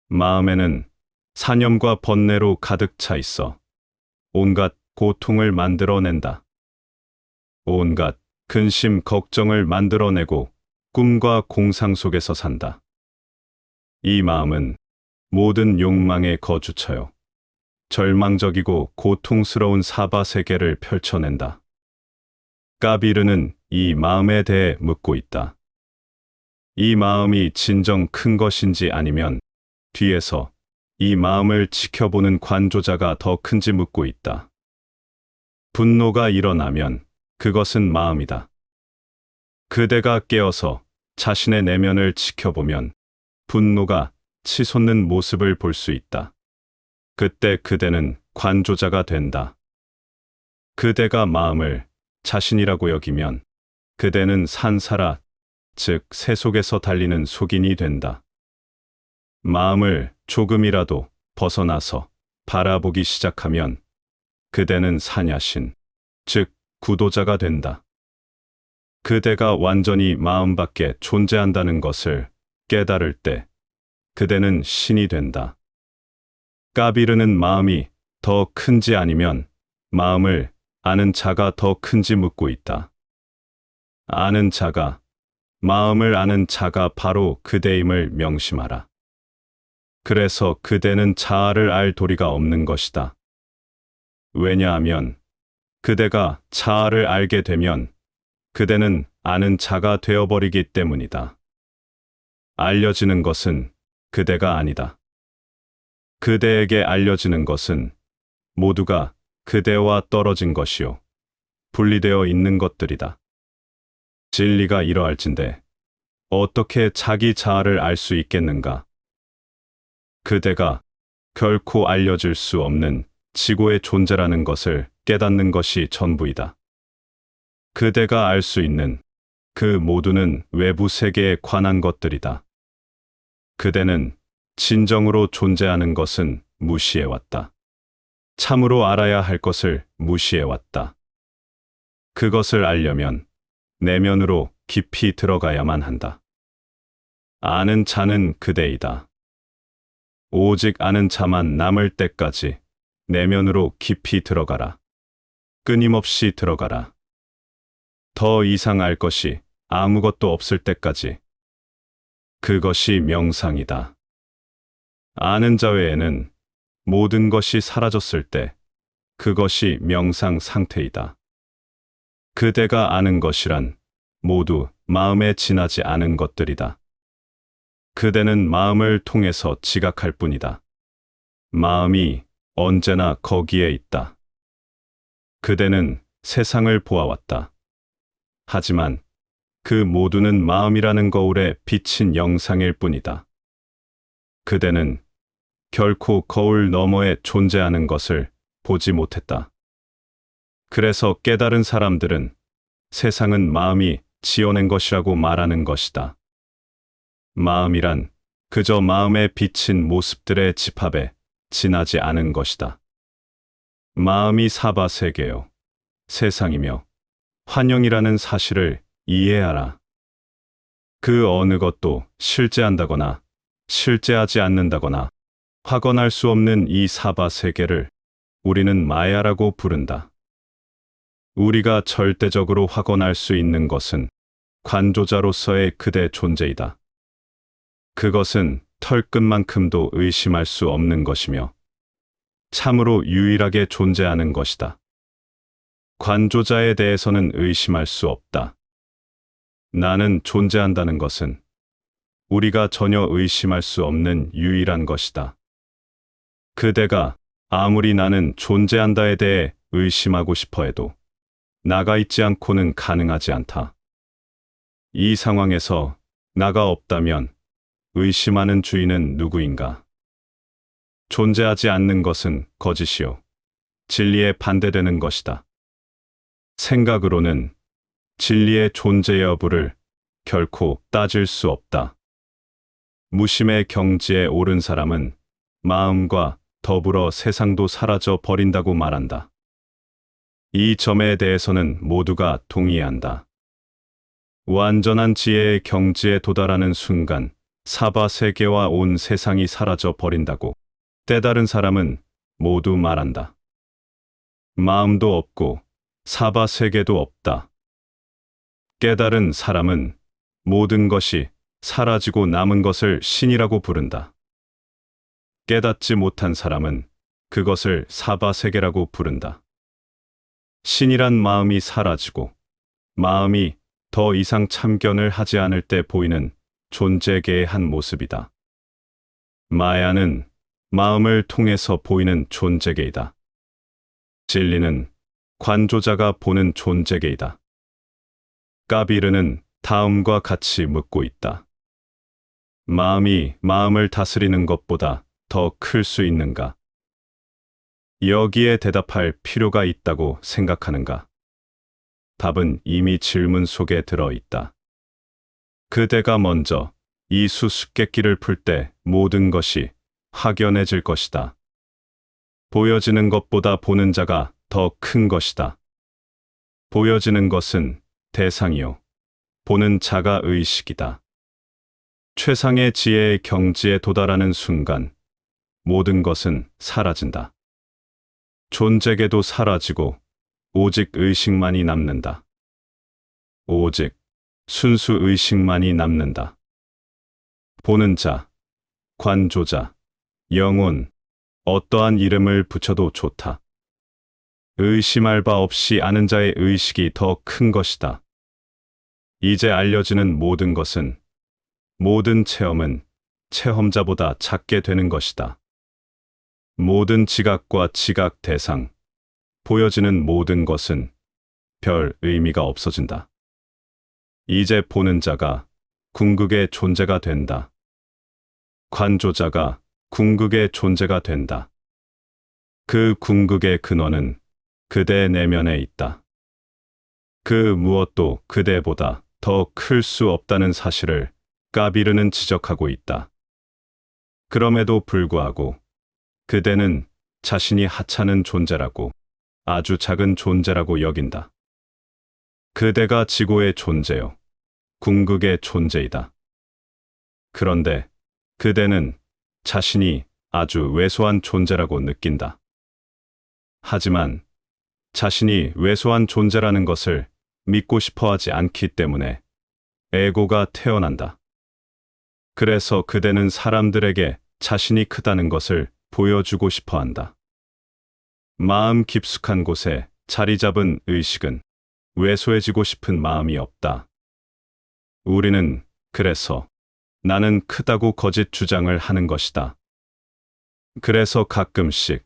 마음에는 사념과 번뇌로 가득 차 있어 온갖 고통을 만들어낸다. 온갖 근심, 걱정을 만들어내고 꿈과 공상 속에서 산다. 이 마음은 모든 욕망의 거주처요. 절망적이고 고통스러운 사바세계를 펼쳐낸다. 까비르는 이 마음에 대해 묻고 있다. 이 마음이 진정 큰 것인지 아니면 뒤에서 이 마음을 지켜보는 관조자가 더 큰지 묻고 있다. 분노가 일어나면 그것은 마음이다. 그대가 깨어서 자신의 내면을 지켜보면 분노가 치솟는 모습을 볼 수 있다. 그때 그대는 관조자가 된다. 그대가 마음을 자신이라고 여기면 그대는 산사라, 즉 새 속에서 달리는 속인이 된다. 마음을 조금이라도 벗어나서 바라보기 시작하면 그대는 사냐신, 즉 구도자가 된다. 그대가 완전히 마음 밖에 존재한다는 것을 깨달을 때 그대는 신이 된다. 까비르는 마음이 더 큰지 아니면 마음을 아는 자가 더 큰지 묻고 있다. 아는 자가, 마음을 아는 자가 바로 그대임을 명심하라. 그래서 그대는 자아를 알 도리가 없는 것이다. 왜냐하면 그대가 자아를 알게 되면 그대는 아는 자가 되어버리기 때문이다. 알려지는 것은 그대가 아니다. 그대에게 알려지는 것은 모두가 그대와 떨어진 것이요, 분리되어 있는 것들이다. 진리가 이러할진대 어떻게 자기 자아를 알 수 있겠는가? 그대가 결코 알려질 수 없는 지고의 존재라는 것을 깨닫는 것이 전부이다. 그대가 알 수 있는 그 모두는 외부 세계에 관한 것들이다. 그대는 진정으로 존재하는 것은 무시해왔다. 참으로 알아야 할 것을 무시해왔다. 그것을 알려면 내면으로 깊이 들어가야만 한다. 아는 자는 그대이다. 오직 아는 자만 남을 때까지 내면으로 깊이 들어가라. 끊임없이 들어가라. 더 이상 알 것이 아무것도 없을 때까지. 그것이 명상이다. 아는 자 외에는 모든 것이 사라졌을 때 그것이 명상 상태이다. 그대가 아는 것이란 모두 마음에 지나지 않은 것들이다. 그대는 마음을 통해서 지각할 뿐이다. 마음이 언제나 거기에 있다. 그대는 세상을 보아왔다. 하지만 그 모두는 마음이라는 거울에 비친 영상일 뿐이다. 그대는 결코 거울 너머에 존재하는 것을 보지 못했다. 그래서 깨달은 사람들은 세상은 마음이 지어낸 것이라고 말하는 것이다. 마음이란 그저 마음에 비친 모습들의 집합에 지나지 않은 것이다. 마음이 사바세계요, 세상이며 환영이라는 사실을 이해하라. 그 어느 것도 실제한다거나 실제하지 않는다거나 확언할 수 없는 이 사바세계를 우리는 마야라고 부른다. 우리가 절대적으로 확언할 수 있는 것은 관조자로서의 그대 존재이다. 그것은 털끝만큼도 의심할 수 없는 것이며 참으로 유일하게 존재하는 것이다. 관조자에 대해서는 의심할 수 없다. 나는 존재한다는 것은 우리가 전혀 의심할 수 없는 유일한 것이다. 그대가 아무리 나는 존재한다에 대해 의심하고 싶어 해도 나가 있지 않고는 가능하지 않다. 이 상황에서 나가 없다면 의심하는 주인은 누구인가? 존재하지 않는 것은 거짓이요, 진리에 반대되는 것이다. 생각으로는 진리의 존재 여부를 결코 따질 수 없다. 무심의 경지에 오른 사람은 마음과 더불어 세상도 사라져 버린다고 말한다. 이 점에 대해서는 모두가 동의한다. 완전한 지혜의 경지에 도달하는 순간 사바 세계와 온 세상이 사라져 버린다고 깨달은 사람은 모두 말한다. 마음도 없고 사바 세계도 없다. 깨달은 사람은 모든 것이 사라지고 남은 것을 신이라고 부른다. 깨닫지 못한 사람은 그것을 사바 세계라고 부른다. 신이란 마음이 사라지고 마음이 더 이상 참견을 하지 않을 때 보이는 존재계의 한 모습이다. 마야는 마음을 통해서 보이는 존재계이다. 진리는 관조자가 보는 존재계이다. 까비르는 다음과 같이 묻고 있다. 마음이 마음을 다스리는 것보다 더 클 수 있는가? 여기에 대답할 필요가 있다고 생각하는가? 답은 이미 질문 속에 들어 있다. 그대가 먼저 이 수수께끼를 풀 때 모든 것이 확연해질 것이다. 보여지는 것보다 보는 자가 더 큰 것이다. 보여지는 것은 대상이요. 보는 자가 의식이다. 최상의 지혜의 경지에 도달하는 순간 모든 것은 사라진다. 존재계도 사라지고 오직 의식만이 남는다. 오직 순수 의식만이 남는다. 보는 자, 관조자, 영혼, 어떠한 이름을 붙여도 좋다. 의심할 바 없이 아는 자의 의식이 더 큰 것이다. 이제 알려지는 모든 것은, 모든 체험은 체험자보다 작게 되는 것이다. 모든 지각과 지각 대상, 보여지는 모든 것은 별 의미가 없어진다. 이제 보는 자가 궁극의 존재가 된다. 관조자가 궁극의 존재가 된다. 그 궁극의 근원은 그대 내면에 있다. 그 무엇도 그대보다 더 클 수 없다는 사실을 까비르는 지적하고 있다. 그럼에도 불구하고 그대는 자신이 하찮은 존재라고, 아주 작은 존재라고 여긴다. 그대가 지고의 존재요. 궁극의 존재이다. 그런데 그대는 자신이 아주 왜소한 존재라고 느낀다. 하지만 자신이 왜소한 존재라는 것을 믿고 싶어 하지 않기 때문에 에고가 태어난다. 그래서 그대는 사람들에게 자신이 크다는 것을 보여주고 싶어 한다. 마음 깊숙한 곳에 자리 잡은 의식은 왜소해지고 싶은 마음이 없다. 우리는 그래서 나는 크다고 거짓 주장을 하는 것이다. 그래서 가끔씩,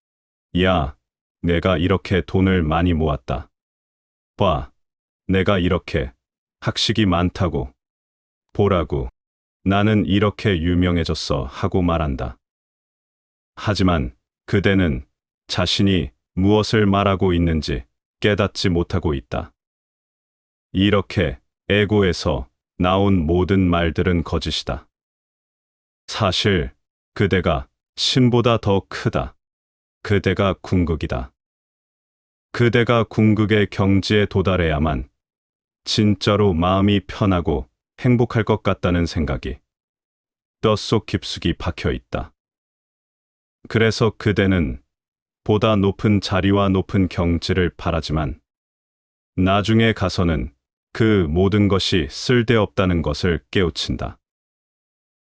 야, 내가 이렇게 돈을 많이 모았다. 봐, 내가 이렇게 학식이 많다고. 보라고, 나는 이렇게 유명해졌어 하고 말한다. 하지만 그대는 자신이 무엇을 말하고 있는지 깨닫지 못하고 있다. 이렇게 에고에서 나온 모든 말들은 거짓이다. 사실 그대가 신보다 더 크다. 그대가 궁극이다. 그대가 궁극의 경지에 도달해야만 진짜로 마음이 편하고 행복할 것 같다는 생각이 뼛속 깊숙이 박혀 있다. 그래서 그대는 보다 높은 자리와 높은 경지를 바라지만 나중에 가서는 그 모든 것이 쓸데없다는 것을 깨우친다.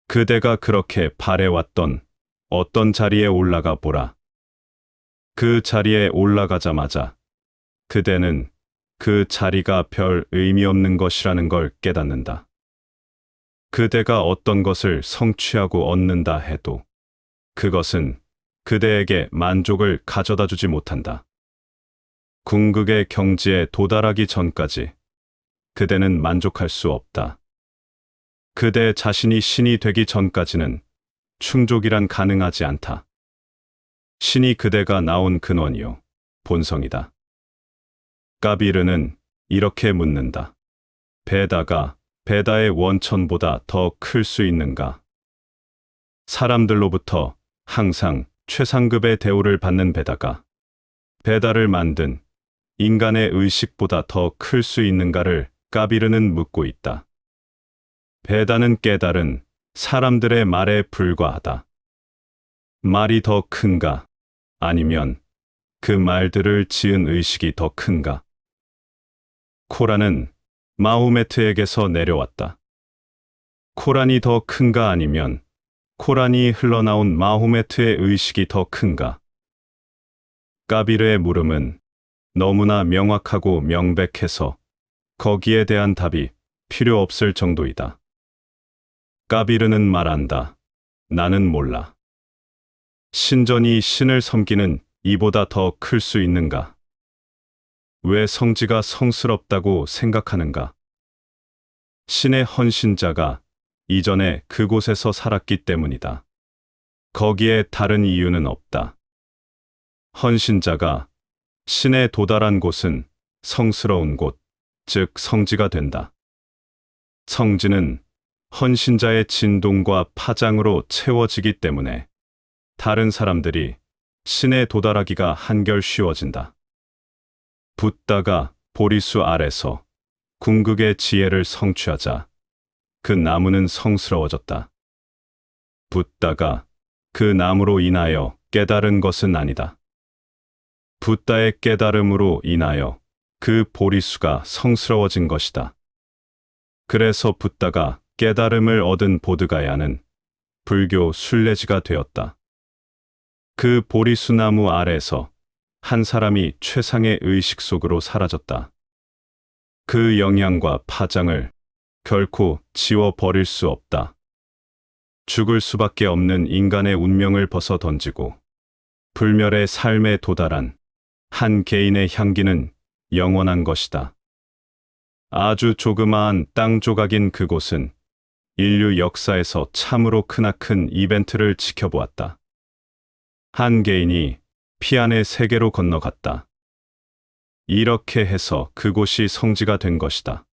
그대가 그렇게 바래왔던 어떤 자리에 올라가 보라. 그 자리에 올라가자마자 그대는 그 자리가 별 의미 없는 것이라는 걸 깨닫는다. 그대가 어떤 것을 성취하고 얻는다 해도 그것은 그대에게 만족을 가져다 주지 못한다. 궁극의 경지에 도달하기 전까지 그대는 만족할 수 없다. 그대 자신이 신이 되기 전까지는 충족이란 가능하지 않다. 신이 그대가 나온 근원이요, 본성이다. 까비르는 이렇게 묻는다. 베다가 베다의 원천보다 더 클 수 있는가? 사람들로부터 항상 최상급의 대우를 받는 베다가 베다를 만든 인간의 의식보다 더 클 수 있는가를 까비르는 묻고 있다. 베다는 깨달은 사람들의 말에 불과하다. 말이 더 큰가? 아니면 그 말들을 지은 의식이 더 큰가? 코란은 마호메트에게서 내려왔다. 코란이 더 큰가 아니면 코란이 흘러나온 마호메트의 의식이 더 큰가? 까비르의 물음은 너무나 명확하고 명백해서 거기에 대한 답이 필요 없을 정도이다. 까비르는 말한다. 나는 몰라. 신전이 신을 섬기는 이보다 더 클 수 있는가? 왜 성지가 성스럽다고 생각하는가? 신의 헌신자가 이전에 그곳에서 살았기 때문이다. 거기에 다른 이유는 없다. 헌신자가 신에 도달한 곳은 성스러운 곳, 즉 성지가 된다. 성지는 헌신자의 진동과 파장으로 채워지기 때문에 다른 사람들이 신에 도달하기가 한결 쉬워진다. 붓다가 보리수 아래서 궁극의 지혜를 성취하자 그 나무는 성스러워졌다. 붓다가 그 나무로 인하여 깨달은 것은 아니다. 붓다의 깨달음으로 인하여 그 보리수가 성스러워진 것이다. 그래서 붓다가 깨달음을 얻은 보드가야는 불교 순례지가 되었다. 그 보리수나무 아래서 한 사람이 최상의 의식 속으로 사라졌다. 그 영향과 파장을 결코 지워버릴 수 없다. 죽을 수밖에 없는 인간의 운명을 벗어 던지고 불멸의 삶에 도달한 한 개인의 향기는 영원한 것이다. 아주 조그마한 땅 조각인 그곳은 인류 역사에서 참으로 크나큰 이벤트를 지켜보았다. 한 개인이 피안의 세계로 건너갔다. 이렇게 해서 그곳이 성지가 된 것이다.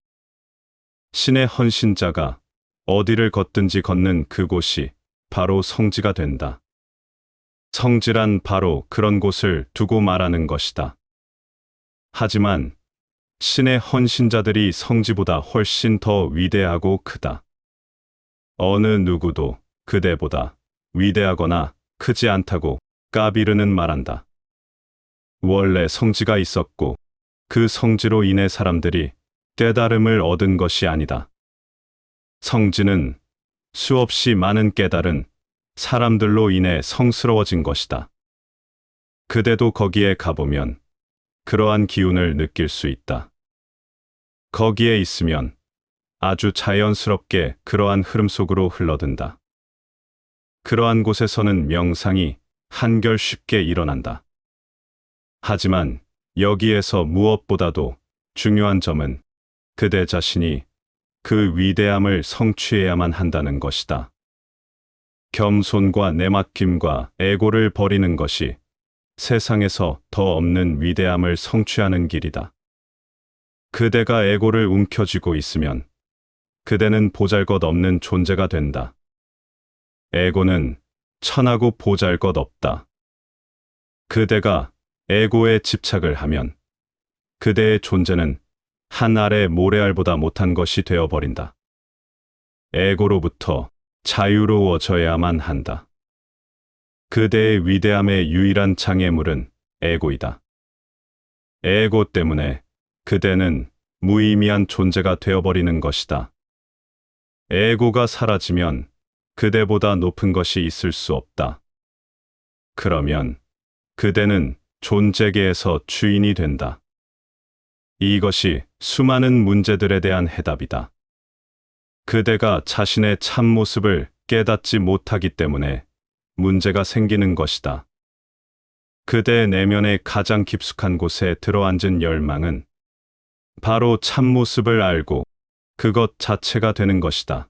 신의 헌신자가 어디를 걷든지 걷는 그곳이 바로 성지가 된다. 성지란 바로 그런 곳을 두고 말하는 것이다. 하지만 신의 헌신자들이 성지보다 훨씬 더 위대하고 크다. 어느 누구도 그대보다 위대하거나 크지 않다고 까비르는 말한다. 원래 성지가 있었고 그 성지로 인해 사람들이 깨달음을 얻은 것이 아니다. 성지는 수없이 많은 깨달은 사람들로 인해 성스러워진 것이다. 그대도 거기에 가보면 그러한 기운을 느낄 수 있다. 거기에 있으면 아주 자연스럽게 그러한 흐름 속으로 흘러든다. 그러한 곳에서는 명상이 한결 쉽게 일어난다. 하지만 여기에서 무엇보다도 중요한 점은 그대 자신이 그 위대함을 성취해야만 한다는 것이다. 겸손과 내맡김과 애고를 버리는 것이 세상에서 더 없는 위대함을 성취하는 길이다. 그대가 애고를 움켜쥐고 있으면 그대는 보잘것없는 존재가 된다. 애고는 천하고 보잘것없다. 그대가 애고에 집착을 하면 그대의 존재는 한 알의 모래알보다 못한 것이 되어버린다. 애고로부터 자유로워져야만 한다. 그대의 위대함의 유일한 장애물은 애고이다. 애고 때문에 그대는 무의미한 존재가 되어버리는 것이다. 애고가 사라지면 그대보다 높은 것이 있을 수 없다. 그러면 그대는 존재계에서 주인이 된다. 이것이 수많은 문제들에 대한 해답이다. 그대가 자신의 참모습을 깨닫지 못하기 때문에 문제가 생기는 것이다. 그대 내면의 가장 깊숙한 곳에 들어앉은 열망은 바로 참모습을 알고 그것 자체가 되는 것이다.